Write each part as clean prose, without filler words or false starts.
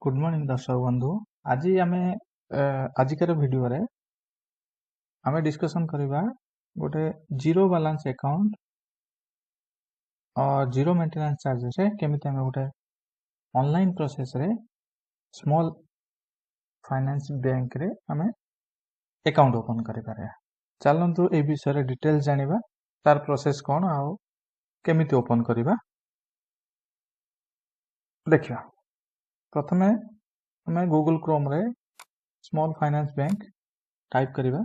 Good morning दर्शक बंधु। आज आम आजिकार वीडियो रे आम डिस्कशन करवा गोटे जीरो बैलेंस अकाउंट और जीरो मेंटेनेंस चार्जेस केमिति आम गोटे ऑनलाइन प्रोसेस रे स्मॉल फाइनेंस बैंक रे आम अकाउंट ओपन करिपारे। चलंतु ए विषय रे डिटेल्स जानिबा तार प्रोसेस कोन आ केमिति ओपन करिबा देखिबा। प्रथमे आम गूगल क्रोम रे स्मॉल फाइनेंस बैंक टाइप करिबा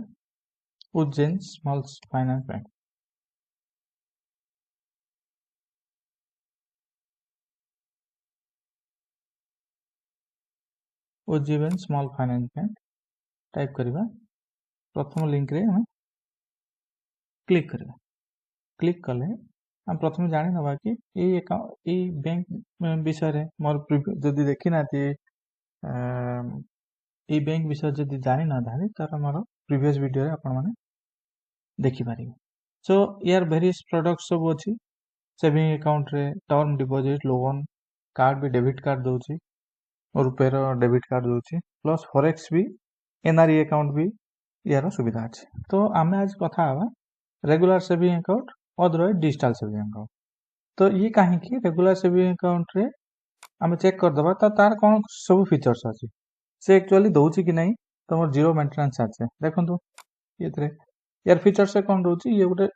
Ujjain small finance bank. Ujjivan small finance bank type करिबा। प्रथम लिंक रे हम क्लिक करिबा। क्लिक कले हम प्रथम जानि नबा कि ए बैंक विषय रे मोर जदि देखि नाती ए बैंक विषय जदि जानि ना धानी तार मोर प्रीवियस वीडियो रे आपण माने देखि पारिबे। सो यार वेरियस प्रोडक्ट्स सब अछि। सेविंग अकाउंट रे टर्म डिपॉजिट लोन कार्ड भी डेबिट कार्ड दोछि रुपे रो डेबिट कार्ड दोछि प्लस फॉरेक्स भी एनआरई अकाउंट भी यार सुविधा अछि। तो आमे आज कथा हवा रेगुलर सेविंग अकाउंट और डिजिटल सेविंग अकाउंट। तो ये कहीं कि रेगुलर सेविंग अकाउंट रे आमे चेक कर दबा तार कोन सब फीचर्स अछि से एक्चुअली दोछि कि नहीं तमर जीरो मेंटेनेंस चार्ज देखंतु एथरे यार फीचर्स से कोन दोछि ये गोटे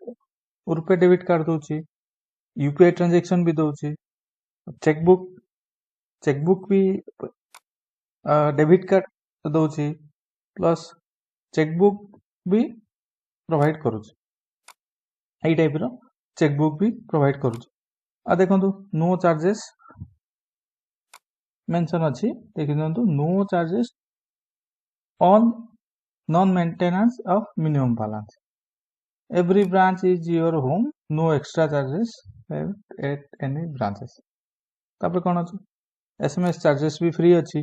रुपे डेबिट कार्ड दोछि यूपीआई ट्रांजैक्शन भी दोछि चेकबुक भी डेबिट कार्ड दोछि प्लस चेकबुक भी प्रोवाइड करूछि एई टाइप रो चेकबुक भी प्रोवाइड करूछि। आ देखंतु नो चार्जेस मेंशन अछि देखिनंतु no charges on non maintenance of minimum balance every branch is your home no extra charges at any branches. तापर कोन अछि एसएमएस चार्जेस भी फ्री अछि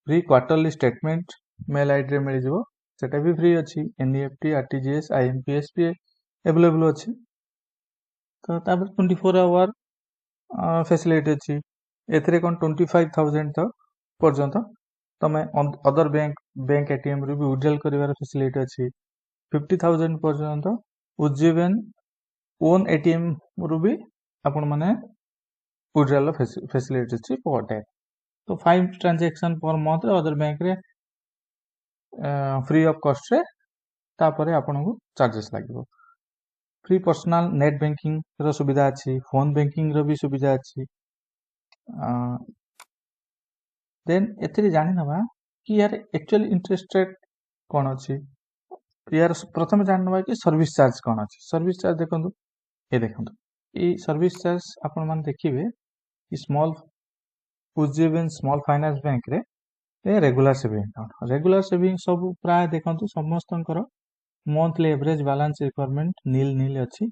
free quarterly statement mail ID रे मिल जिवो सेटा भी फ्री अछि एनईएफटी आरटीजीएस आईएमपीएस भी अवेलेबल अछि। तो तापर 24 आवर फैसिलिटी अछि एथरे कोन 25,000 तक पर्यंत तमे अदर बैंक एटीएम रे भी विड्रॉल करिवार फैसिलिटी अछि 50,000 पर्यंत उज्जीवन ओन एटीएम रु भी आपण माने विड्रॉल फैसिलिटी अछि पर डे। तो 5 ट्रांजैक्शन पर मंथ रे अदर बैंक रे फ्री ऑफ कॉस्ट रे तापरे आपण को चार्जेस लागिवो। फ्री पर्सनल नेट बैंकिंग रो सुविधा अछि फोन बैंकिंग रो भी सुविधा अछि। देन एथरे जानि नबा कि यार एक्चुअल इंटरेस्ट रेट कोन अछि यार प्रथम जानि नबा कि सर्विस चार्ज कोन अछि। सर्विस चार्ज देखंतु ए देखंतु ई सर्विस चार्ज आपण मान देखिबे कि small Ujjivan small finance bank रे रेगुलर सेविंग सब प्राय देखंतु समस्तंकर मंथली एवरेज बैलेंस रिक्वायरमेंट नील अछि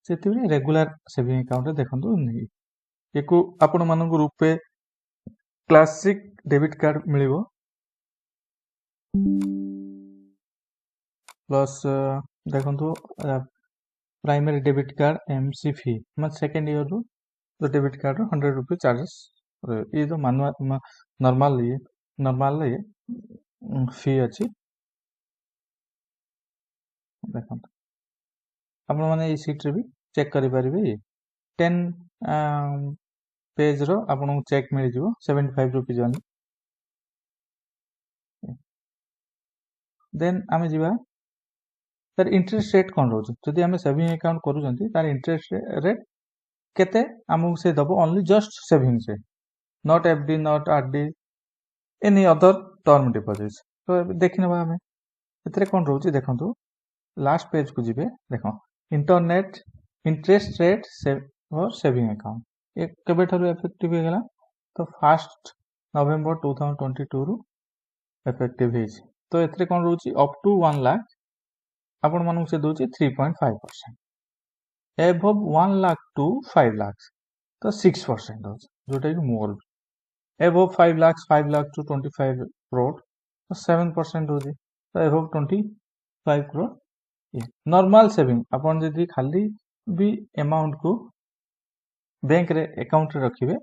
सेतिबे रेगुलर सेविंग अकाउंट रे देखंतु नहीं एको आपण मानक रुपे क्लासिक डेबिट कार्ड मिलिबो प्लस देखंतु primary debit card MC fee मतलब सेकंड ईयर रो तो डेबिट कार्ड रो 100 रुपए चार्जेस ये तो नॉर्मल फी अछि। देखंतु आपण माने ई सीट रे भी चेक करि परिबे 10 पेज रो आपण चेक मिल जिवो 75 रुपीस ओनली। देन आमे जिबा तार इंटरेस्ट रेट कोन रहउछ जदि आमे सेविंग अकाउंट करूजंती तार इंटरेस्ट रेट केते हमहु से दबो ओनली जस्ट सेविंग से not FD not RD any other term deposits. तो देखिनबा हमें एतरे कोन रहउछ देखंतु लास्ट पेज को जिबे देखो internet interest rate for saving account ए केबे थारु इफेक्टिव हेगला तो 1 नवंबर 2022 रु इफेक्टिव हेछि। तो एतरे कोन रहउछ अप टू 1 लाख आपण मानु से दोछि 3.5% एबव 1 लाख टू 5 लाख तो 6% होछ जोटा कि मोर एबव 5 लाख टू 25 करोड़ तो 7% होछि तो एबव 25 करोड़ ये नॉर्मल सेविंग आपण जदि खाली भी अमाउंट को बैंक रे अकाउंट रे रखिबे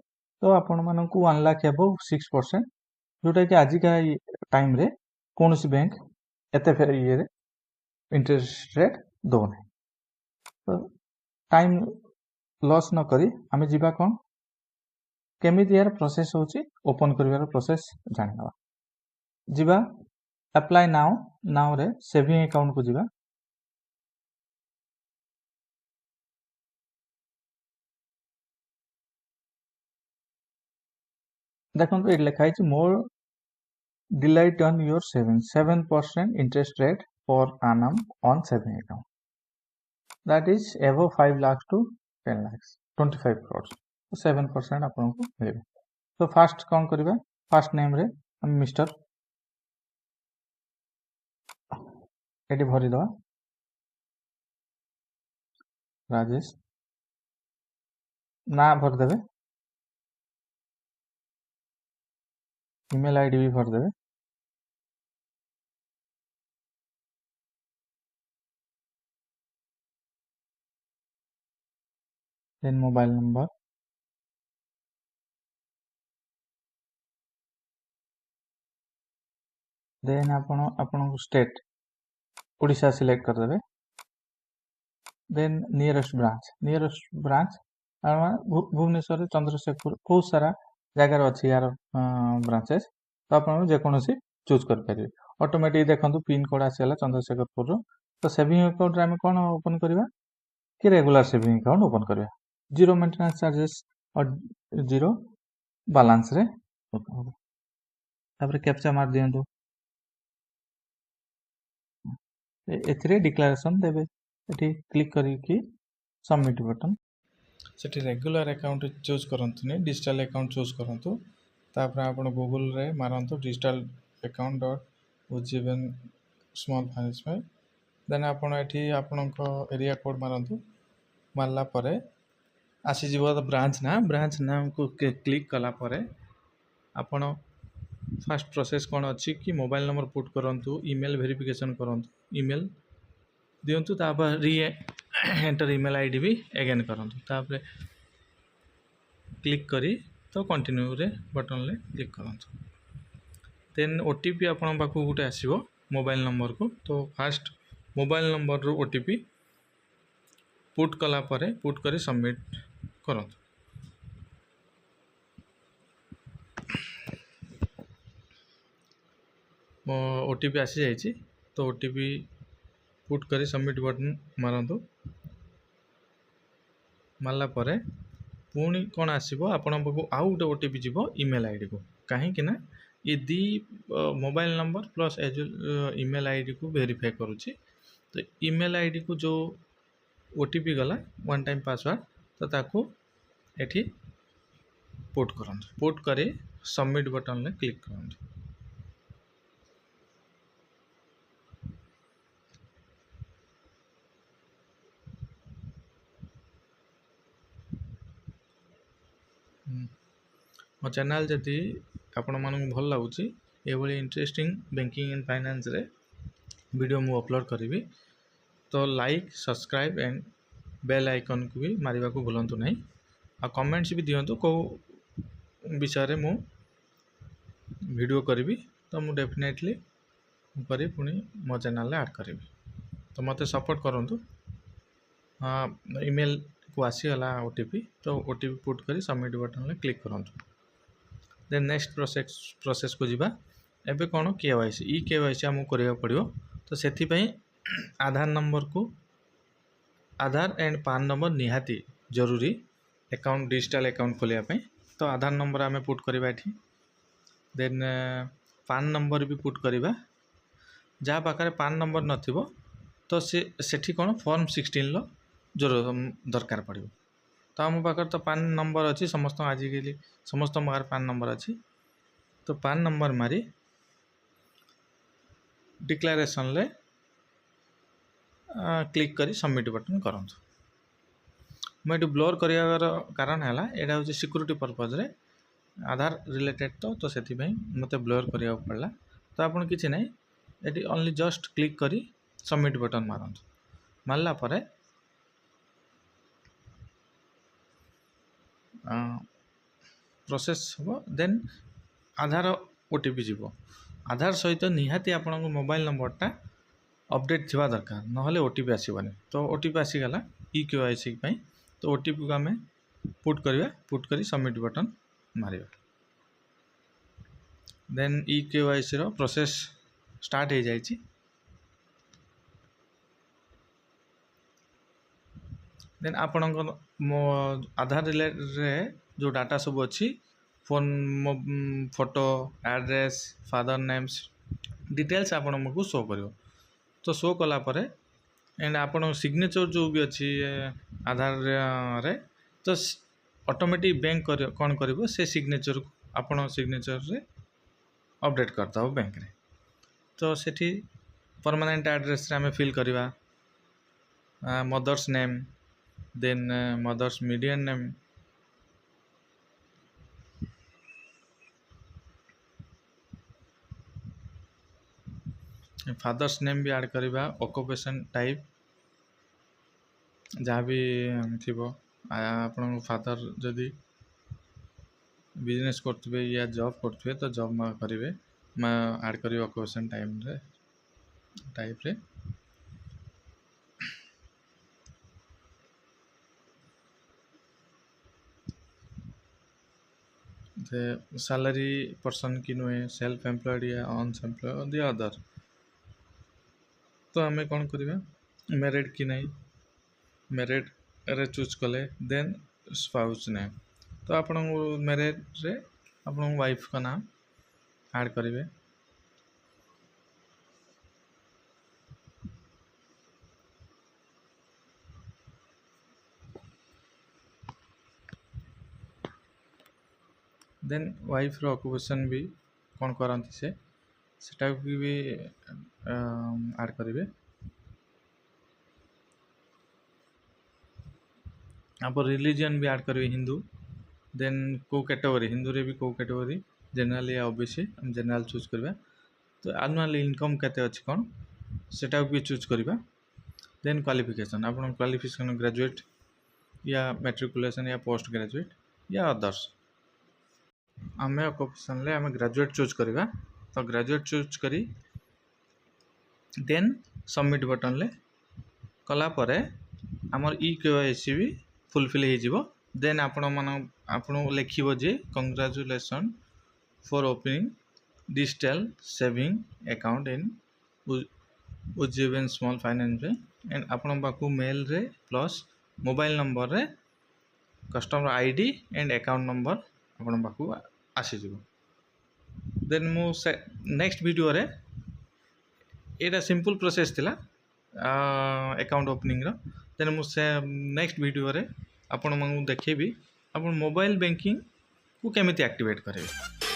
तो आपण मानकु 1 लाख एबव 6%, जोटा कि आजिका टाइम रे कौन सी बैंक एते फेर ये इंटरेस्ट रेट दौना। तो टाइम लॉस न करी आमे जीवा कौन केमिति यार प्रोसेस होची ओपन करिवार प्रोसेस जानिबा। जीवा अप्लाई नाउ रे सेविंग अकाउंट को जीवा। देखो ये लिखा है more delight on your saving 7% interest rate per annum on saving account, that is above 5 lakhs to 10 lakhs 25 crores, तो 7% आपन को मिले। तो फास्ट कौन करिबा, फास्ट नेम रे हम मिस्टर एटी भरी दवा राजेश, ना भर देबे, ईमेल आईडी भी भर देबे, देन मोबाइल नंबर, देन आपन स्टेट ओडिशा सिलेक्ट कर देबे, then nearest branch Bhubaneswar Chandrashekhar बहुत सारा जगार अच्छी यार ब्रांचेस, तो आप जेकोसी चूज कर ऑटोमेटिक देखो पिन कोड आसीगला चंद्रशेखरपुर। तो सेविंग अकाउंट रे कौन ओपन करवा कि रेगुलर सेविंग अकाउंट ओपन करवा, जीरो मेंटेनेंस चार्जेस और जीरो बैलेंस रे कैप्चा मार दियंतु, एथिरे डिक्लेरेशन देबे, एठी क्लिक करिकि सबमिट बटन, सेठी रेगुलर अकाउंट चूज करंतुनी डिजिटल अकाउंट चूज करंतु। तापर आपण गूगल रे मारंतु digital account dot Ujjivan small finance में, देन आपण एठी आपणको एरिया कोड मारंतु। मारला परे आसी जीव ब्रांच नाम को क्लिक कला परे आपण फास्ट प्रोसेस कौन अच्छी कि मोबाइल नंबर पुट करंतु, ईमेल वेरिफिकेशन करंतु, ईमेल दियंतु, तापर री एंटर ईमेल आईडी भी अगेन करंतु, तापर क्लिक करी तो कंटिन्यू रे बटन ले क्लिक करंतु। देन ओटीपी आपण पाखु गुटे आसीबो मोबाइल नंबर को, तो फास्ट मोबाइल नंबर रो ओटीपी पुट कला परे पुट करी सबमिट करंतु। मो ओटीपी आसी जाइए, तो ओटीपी पुट करी सबमिट बटन मारंतु। मारला परे पुणी कौन आसीबो आपण पाखु आउ गोटे ओटीपी जीवो ईमेल आईडी को, कहीं ना ये दी mobile number plus email ID को वेरीफाई करुच्ची। तो ईमेल आईडी को जो ओटीपी गला वन टाइम पासवर्ड, तो ताको एठी पुट करंतु, पुट करी सबमिट बटन ले क्लिक करंतु। मो चैनल जदि आपण मानक भल लगुच ये इंटरेस्टिंग बैंकिंग एंड फाइनेंस रे वीडियो मु अपलोड करी, तो like subscribe and bell icon को भी मारिबा को भूलंतु नहीं, आ कमेंट्स भी दियंतु को विषय रे मु वीडियो करी, तो मु डेफिनेटली करी पुणी मो चैनल ऐड करी। तो मते सपोर्ट करंतु। ईमेल को आसीगला ओटीपी, तो ओटीपी पुट करी सबमिट बटन ले क्लिक करंतु। देन नेक्स्ट प्रोसेस को जीवा। एबे कौन केवाईसी ई केवाईसी आमको करिया पड़ियो, तो सेथि पई आधार नंबर को आधार एंड पान नंबर निहाती जरूरी अकाउंट डिजिटल अकाउंट खोलिया पई। तो आधार नंबर आमे पुट करबा एठी, देन पान नंबर भी पुट करबा। जहाँ पाखरे पान नंबर नथिबो तो सेठी कौन फॉर्म 16 लो जरूर दरकार पड़ियो। तो आम पाखे तो पान नंबर अच्छी समस्त आजिकल समस्त पाखे पान नंबर अच्छी, तो पान नंबर मारी डिक्लेरेशन ले क्लिक करी सबमिट बटन करंतु। मैं ब्लोर करार कारण है यहाँ हूँ सिक्योरिटी पर्पज रे आधार रिलेटेड, तो से मत ब्लोर करा पड़ा। तो आपन किसी ना ये ओनली जस्ट क्लिक करी सबमिट बटन मारंतु। मारला परे प्रोसेस हो देन आधार ओटीपी जीव आधार सहित निहाती आपण मोबाइल नंबरटा अपडेट थिबा दरकार नहले ओटीपी आसीबनी तो ओटीपी आसीगला इकेवाईसी पई तो ओटीपी को आमे पुट करी सबमिट बटन मारिबा देन इकेवाईसी रो प्रोसेस स्टार्ट हो जाइछि देन आपण मो आधार रे जो डाटा सब अच्छी phone photo address father names details आपण हमको शो करियो तो शो कला परे एंड आपण सिग्नेचर जो भी अच्छी आधार रे तो ऑटोमेटिक बैंक कौन करिवो से सिग्नेचर आपण सिग्नेचर रे अपडेट करता हो बैंक रे तो सेठी परमानेंट एड्रेस रे हमें फिल करिवा mother's name then mother's maiden name father's name भी ऐड करिवा ऑक्युपेशन टाइप जहाँ भी थिबो आपण फादर जदि बिजनेस करथबे या जॉब करथबे तो जॉब में करिवे मैं ऐड करी ऑक्युपेशन टाइप रे the salary person की नुए सेल्फ एम्प्लॉयड या अनएम्प्लॉयड द अदर तो आमे कौन करिवा मैरिड की नहीं मैरिड रे चूज कले देन स्पाउस नेम तो आपण मैरिड रे आपण वाइफ का नाम ऐड करिवे देन वाइफ रो ऑक्युपेशन भी कौन करंती से सेटा भी ऐड करिवे आप रिलीजन भी ऐड करिवे हिंदू देन को कैटेगरी हिंदू रे भी को कैटेगरी जनरल या ओबीसी हम जनरल चूज करबा तो एनुअल इनकम केते अछि कोन सेटा भी चूज करबा देन क्वालिफिकेशन आपण क्वालिफिकेशन ग्रेजुएट या मैट्रिकुलेशन या पोस्ट ग्रेजुएट या अदर्स आमे ऑक्युपेशन ले आमे ग्रेजुएट चूज करबा तो ग्रेजुएट चूज करी देन सबमिट बटन ले कला परे हमर इकेवाईसी भी फुलफिल हो जिवो देन आपण लिखिबो जे congratulation for opening digital saving account in Ujjivan small finance bank and आपण बाकू मेल रे प्लस मोबाइल नंबर रे customer ID and account number आपण बाकू आसी जिवो देन मु नेक्स्ट वीडियो रे एटा सिंपल प्रोसेस थिला अकाउंट ओपनिंग रो देन मु से नेक्स्ट वीडियो रे आपण मनु देखेबी आपण मोबाइल बैंकिंग को केमिति एक्टिवेट करेबे।